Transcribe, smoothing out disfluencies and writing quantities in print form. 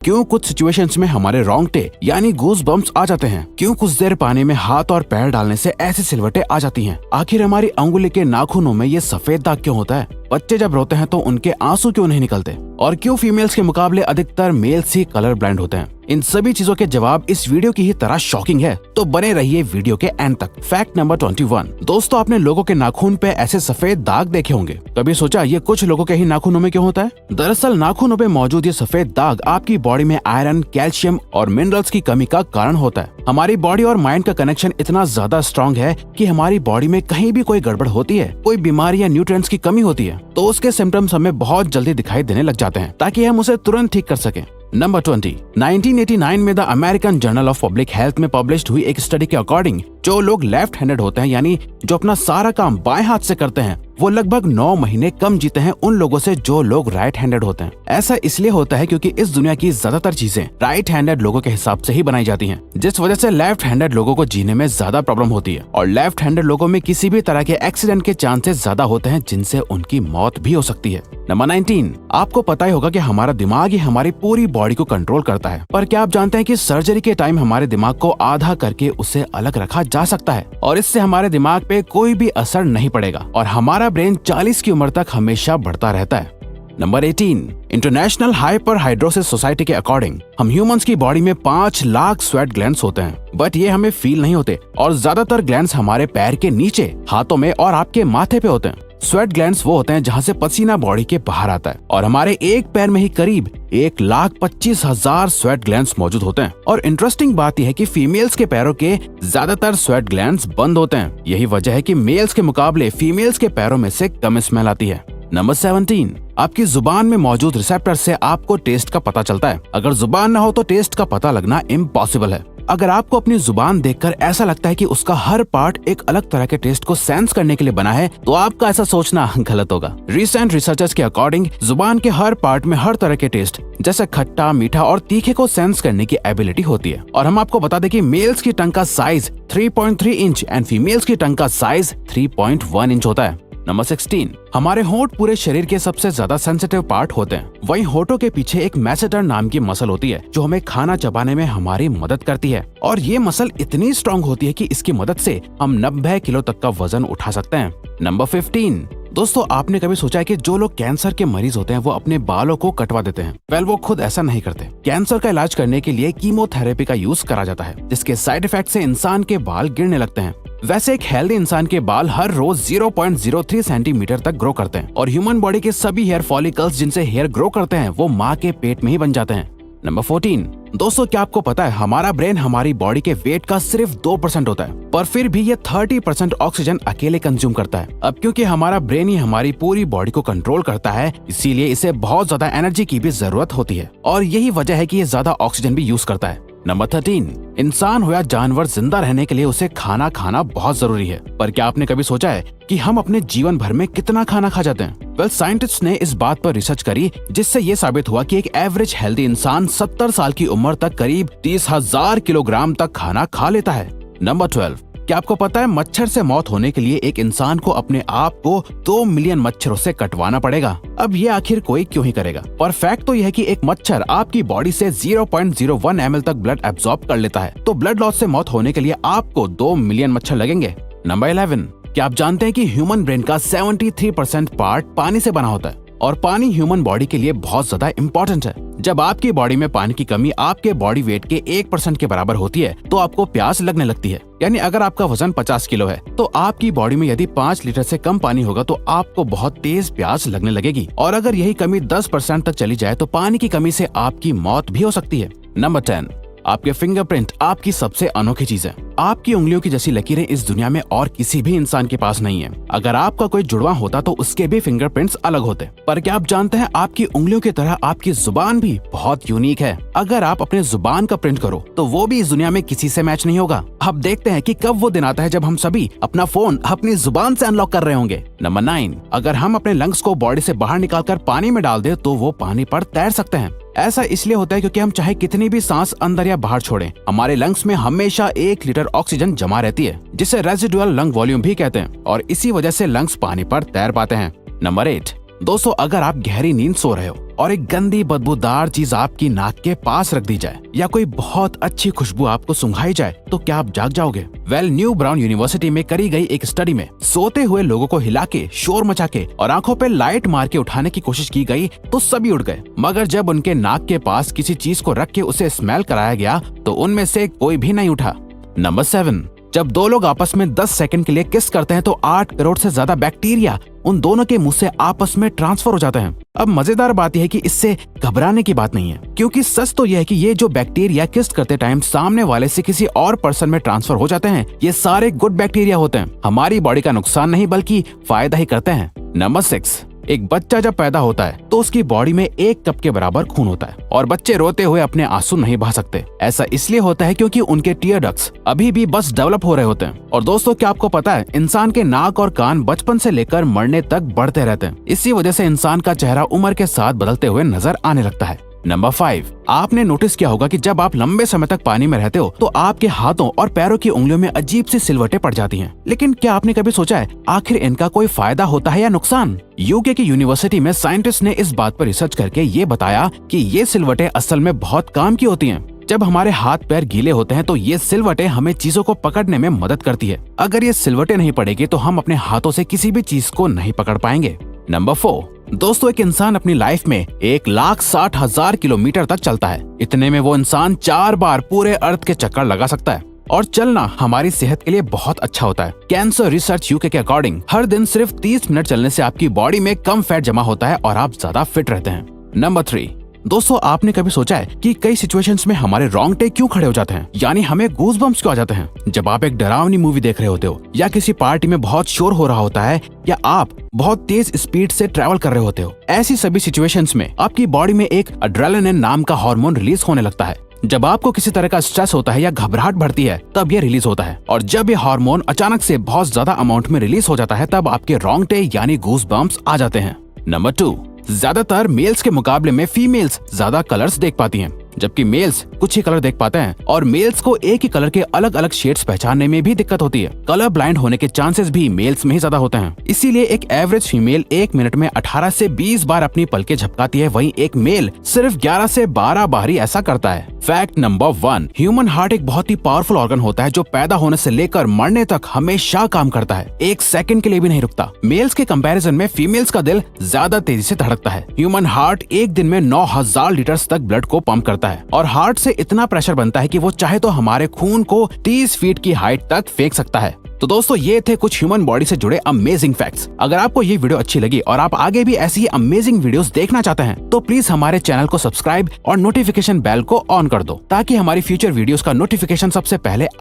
क्यों कुछ सिचुएशंस में हमारे रोंगटे यानी गूज बम्प्स आ जाते हैं? क्यों कुछ देर पानी में हाथ और पैर डालने से ऐसी सिलवटें आ जाती हैं? आखिर हमारी अंगुली के नाखूनों में ये सफेद दाग क्यों होता है? बच्चे जब रोते हैं तो उनके आंसू क्यों नहीं निकलते? और क्यों फीमेल्स के मुकाबले अधिकतर मेल्स ही कलर ब्लाइंड होते हैं? इन सभी चीजों के जवाब इस वीडियो की ही तरह शॉकिंग है, तो बने रहिए वीडियो के एंड तक। Fact number 21। दोस्तों, आपने लोगों के नाखून पे ऐसे सफेद दाग देखे होंगे। कभी सोचा ये कुछ लोगों के ही नाखूनों में क्यों होता है? दरअसल नाखूनों पे मौजूद ये सफेद दाग आपकी बॉडी में आयरन, कैल्शियम और मिनरल्स की कमी का कारण होता है। हमारी बॉडी और माइंड का कनेक्शन इतना ज्यादा स्ट्रॉन्ग है कि हमारी बॉडी में कहीं भी कोई गड़बड़ होती है, कोई बीमारी या न्यूट्रिएंट्स की कमी होती है, तो उसके सिम्टम्स हमें बहुत जल्दी दिखाई देने लग जाते हैं, ताकि हम उसे तुरंत ठीक कर सकें। नंबर 20। 1989 में the American journal of public health में पब्लिश्ड हुई एक स्टडी के अकॉर्डिंग जो लोग लेफ्ट हैंडेड होते हैं, यानी जो अपना सारा काम बाएं हाथ से करते हैं, वो लगभग 9 महीने कम जीते हैं उन लोगों से जो लोग राइट हैंडेड होते हैं। ऐसा इसलिए होता है क्योंकि इस दुनिया की ज्यादातर चीजें राइट हैंडेड लोगों के हिसाब से ही बनाई जाती हैं, जिस वजह से लेफ्ट हैंडेड लोगों को जीने में ज्यादा प्रॉब्लम होती है। और लेफ्ट हैंडेड लोगों में किसी भी तरह के एक्सीडेंट के चांसेस ज्यादा होते हैं, जिनसे उनकी मौत भी हो सकती है। नंबर 19। आपको पता ही होगा कि हमारा दिमाग ही हमारी पूरी बॉडी को कंट्रोल करता है, पर क्या आप जानते हैं कि सर्जरी के टाइम हमारे दिमाग को आधा करके उसे अलग रखा जा सकता है और इससे हमारे दिमाग पे कोई भी असर नहीं पड़ेगा और हमारा ब्रेन 40 की उम्र तक हमेशा बढ़ता रहता है। नंबर 18। इंटरनेशनल हाइपरहाइड्रोसिस सोसाइटी के अकॉर्डिंग हम ह्यूमंस की बॉडी में 5 लाख स्वेट ग्लैंड्स होते हैं, बट ये हमें फील नहीं होते और ज्यादातर ग्लैंड्स हमारे पैर के नीचे, हाथों में और आपके माथे पे होते हैं। स्वेट ग्लैंड्स वो होते हैं जहाँ से पसीना बॉडी के बाहर आता है और हमारे एक पैर में ही करीब 1,25,000 स्वेट ग्लैंड्स मौजूद होते हैं। और इंटरेस्टिंग बात यह है कि फीमेल्स के पैरों के ज्यादातर स्वेट ग्लैंड्स बंद होते हैं। यही वजह है कि मेल्स के मुकाबले फीमेल्स के पैरों में से कम स्मेल आती है। नंबर 17। आपकी जुबान में मौजूद रिसेप्टर से आपको टेस्ट का पता चलता है। अगर जुबान न हो तो टेस्ट का पता लगना इम्पॉसिबल है। अगर आपको अपनी जुबान देखकर ऐसा लगता है कि उसका हर पार्ट एक अलग तरह के टेस्ट को सेंस करने के लिए बना है, तो आपका ऐसा सोचना गलत होगा। रिसेंट रिसर्चर्स के अकॉर्डिंग जुबान के हर पार्ट में हर तरह के टेस्ट जैसे खट्टा, मीठा और तीखे को सेंस करने की एबिलिटी होती है। और हम आपको बता दें कि मेल्स की टंग का साइज 3.3 इंच एंड फीमेल्स की टंग का साइज 3.1 इंच होता है। नंबर 16। हमारे होंठ पूरे शरीर के सबसे ज्यादा सेंसिटिव पार्ट होते हैं। वहीं होठों के पीछे एक मैसेटर नाम की मसल होती है जो हमें खाना चबाने में हमारी मदद करती है और ये मसल इतनी स्ट्रॉन्ग होती है कि इसकी मदद से हम 90 किलो तक का वजन उठा सकते हैं। नंबर 15। दोस्तों, आपने कभी सोचा है कि जो लोग कैंसर के मरीज होते हैं वो अपने बालों को कटवा देते हैं? वेल, वो खुद ऐसा नहीं करते। कैंसर का इलाज करने के लिए कीमोथेरेपी का यूज करा जाता है, जिसके साइड इफेक्ट से इंसान के बाल गिरने लगते हैं। वैसे एक हेल्दी इंसान के बाल हर रोज 0.03 सेंटीमीटर तक ग्रो करते हैं और ह्यूमन बॉडी के सभी हेयर फॉलिकल्स जिनसे हेयर ग्रो करते हैं वो माँ के पेट में ही बन जाते हैं। नंबर 14। दोस्तों, क्या आपको पता है हमारा ब्रेन हमारी बॉडी के वेट का सिर्फ 2% होता है, पर फिर भी ये 30% ऑक्सीजन अकेले कंज्यूम करता है। अब क्योंकि हमारा ब्रेन ही हमारी पूरी बॉडी को कंट्रोल करता है, इसीलिए इसे बहुत ज्यादा एनर्जी की भी जरूरत होती है और यही वजह है कि ये ज्यादा ऑक्सीजन भी यूज करता है। नंबर 13। इंसान हो या जानवर, जिंदा रहने के लिए उसे खाना खाना बहुत जरूरी है, पर क्या आपने कभी सोचा है कि हम अपने जीवन भर में कितना खाना खा जाते हैं? वेल, साइंटिस्ट ने इस बात पर रिसर्च करी जिससे ये साबित हुआ कि एक एवरेज हेल्दी इंसान 70 साल की उम्र तक करीब 30,000 किलोग्राम तक खाना खा लेता है। नंबर 12। क्या आपको पता है मच्छर से मौत होने के लिए एक इंसान को अपने आप को 2 मिलियन मच्छरों से कटवाना पड़ेगा? अब ये आखिर कोई क्यों ही करेगा? पर फैक्ट तो यह है कि एक मच्छर आपकी बॉडी से 0.01 ml तक ब्लड एब्सॉर्ब कर लेता है, तो ब्लड लॉस से मौत होने के लिए आपको 2 मिलियन मच्छर लगेंगे। नंबर 11। क्या आप जानते हैं कि ह्यूमन ब्रेन का 73% पार्ट पानी से बना होता है और पानी ह्यूमन बॉडी के लिए बहुत ज्यादा इम्पोर्टेंट है। जब आपकी बॉडी में पानी की कमी आपके बॉडी वेट के 1% के बराबर होती है तो आपको प्यास लगने लगती है। यानी अगर आपका वजन 50 किलो है तो आपकी बॉडी में यदि 5 लीटर से कम पानी होगा तो आपको बहुत तेज प्यास लगने लगेगी और अगर यही कमी 10% तक चली जाए तो पानी की कमी से आपकी मौत भी हो सकती है। नंबर 10। आपके फिंगरप्रिंट आपकी सबसे अनोखी चीज है। आपकी उंगलियों की जैसी लकीरें इस दुनिया में और किसी भी इंसान के पास नहीं है। अगर आपका कोई जुड़वा होता तो उसके भी फिंगरप्रिंट्स अलग होते, पर क्या आप जानते हैं आपकी उंगलियों की तरह आपकी जुबान भी बहुत यूनिक है। अगर आप अपने जुबान का प्रिंट करो तो वो भी इस दुनिया में किसी से मैच नहीं होगा। अब देखते हैं कि कब वो दिन आता है जब हम सभी अपना फोन अपनी जुबान से अनलॉक कर रहे होंगे। नंबर 9। अगर हम अपने लंग्स को बॉडी से बाहर निकालकर पानी में डाल दे तो वो पानी पर तैर सकते हैं। ऐसा इसलिए होता है क्योंकि हम चाहे कितनी भी सांस अंदर या बाहर छोड़ें, हमारे लंग्स में हमेशा 1 लीटर ऑक्सीजन जमा रहती है, जिसे रेजिडुअल लंग वॉल्यूम भी कहते हैं और इसी वजह से लंग्स पानी पर तैर पाते हैं। नंबर 8। दोस्तों अगर आप गहरी नींद सो रहे हो और एक गंदी बदबूदार चीज आपकी नाक के पास रख दी जाए या कोई बहुत अच्छी खुशबू आपको सुंघाई जाए तो क्या आप जाग जाओगे? न्यू ब्राउन यूनिवर्सिटी में करी गई एक स्टडी में सोते हुए लोगों को हिला के, शोर मचा के और आंखों पे लाइट मार के उठाने की कोशिश की गई तो सभी उठ गए, मगर जब उनके नाक के पास किसी चीज को रख के उसे स्मेल कराया गया तो उनमें से कोई भी नहीं उठा। नंबर 7, जब दो लोग आपस में 10 सेकंड के लिए किस करते हैं तो 8 करोड़ से ज्यादा बैक्टीरिया उन दोनों के मुंह से आपस में ट्रांसफर हो जाते हैं। अब मजेदार बात यह है कि इससे घबराने की बात नहीं है, क्योंकि सच तो यह है कि ये जो बैक्टीरिया किस करते टाइम सामने वाले से किसी और पर्सन में ट्रांसफर हो जाते हैं, ये सारे गुड बैक्टीरिया होते हैं, हमारी बॉडी का नुकसान नहीं बल्कि फायदा ही करते हैं। नंबर 6, एक बच्चा जब पैदा होता है तो उसकी बॉडी में 1 कप के बराबर खून होता है और बच्चे रोते हुए अपने आंसू नहीं बहा सकते। ऐसा इसलिए होता है क्योंकि उनके टीयर डक्ट्स अभी भी बस डेवलप हो रहे होते हैं। और दोस्तों क्या आपको पता है, इंसान के नाक और कान बचपन से लेकर मरने तक बढ़ते रहते हैं। इसी वजह से इंसान का चेहरा उम्र के साथ बदलते हुए नजर आने लगता है। नंबर 5, आपने नोटिस किया होगा कि जब आप लंबे समय तक पानी में रहते हो तो आपके हाथों और पैरों की उंगलियों में अजीब सी सिलवटें पड़ जाती हैं। लेकिन क्या आपने कभी सोचा है आखिर इनका कोई फायदा होता है या नुकसान? यूके की यूनिवर्सिटी में साइंटिस्ट ने इस बात पर रिसर्च करके ये बताया कि ये सिलवटें असल में बहुत काम की होती हैं। जब हमारे हाथ पैर गीले होते हैं तो ये सिलवटें हमें चीजों को पकड़ने में मदद करती है। अगर ये सिलवटें नहीं पड़ेगी तो हम अपने हाथों से किसी भी चीज को नहीं पकड़ पाएंगे। नंबर 4, दोस्तों एक इंसान अपनी लाइफ में 1,60,000 किलोमीटर तक चलता है। इतने में वो इंसान 4 बार पूरे अर्थ के चक्कर लगा सकता है और चलना हमारी सेहत के लिए बहुत अच्छा होता है। कैंसर रिसर्च यूके के अकॉर्डिंग हर दिन सिर्फ 30 मिनट चलने से आपकी बॉडी में कम फैट जमा होता है और आप ज्यादा फिट रहते हैं। नंबर 3, दोस्तों आपने कभी सोचा है कि कई सिचुएशंस में हमारे रोंगटे क्यों खड़े हो जाते हैं, यानी हमें गूज बम्प्स क्यों आ जाते हैं? जब आप एक डरावनी मूवी देख रहे होते हो या किसी पार्टी में बहुत शोर हो रहा होता है या आप बहुत तेज स्पीड से ट्रैवल कर रहे होते हो, ऐसी सभी सिचुएशंस में आपकी बॉडी में एक एड्रेनालिन नाम का हार्मोन रिलीज होने लगता है। जब आपको किसी तरह का स्ट्रेस होता है या घबराहट बढ़ती है तब ये रिलीज होता है, और जब ये हार्मोन अचानक से बहुत ज्यादा अमाउंट में रिलीज हो जाता है तब आपके रोंगटे यानी गूज बम्प्स आ जाते हैं। नंबर 2, ज्यादातर मेल्स के मुकाबले में फीमेल्स ज्यादा कलर्स देख पाती हैं, जबकि मेल्स कुछ ही कलर देख पाते हैं और मेल्स को एक ही कलर के अलग अलग शेड्स पहचानने में भी दिक्कत होती है। कलर ब्लाइंड होने के चांसेस भी मेल्स में ही ज्यादा होते हैं। इसीलिए एक एवरेज फीमेल 1 मिनट में 18 से 20 बार अपनी पलकें झपकाती है, वहीं एक मेल सिर्फ 11 से 12 बार ही ऐसा करता है। फैक्ट नंबर 1, ह्यूमन हार्ट एक बहुत ही पावरफुल ऑर्गन होता है जो पैदा होने से लेकर मरने तक हमेशा काम करता है, 1 सेकंड के लिए भी नहीं रुकता। मेल्स के कंपैरिजन में फीमेल्स का दिल ज्यादा तेजी से धड़कता है। ह्यूमन हार्ट एक दिन में 9,000 लीटर तक ब्लड को पंप करता है और हार्ट से इतना प्रेशर बनता है कि वो चाहे तो हमारे खून को 30 फीट की हाइट तक फेंक सकता है। तो दोस्तों ये थे कुछ ह्यूमन बॉडी से जुड़े अमेजिंग फैक्ट्स। अगर आपको ये वीडियो अच्छी लगी और आप आगे भी ऐसी ही अमेजिंग वीडियोस देखना चाहते हैं तो प्लीज हमारे चैनल को सब्सक्राइब और नोटिफिकेशन बेल को ऑन कर दो, ताकि हमारी फ्यूचर वीडियोस का नोटिफिकेशन सबसे पहले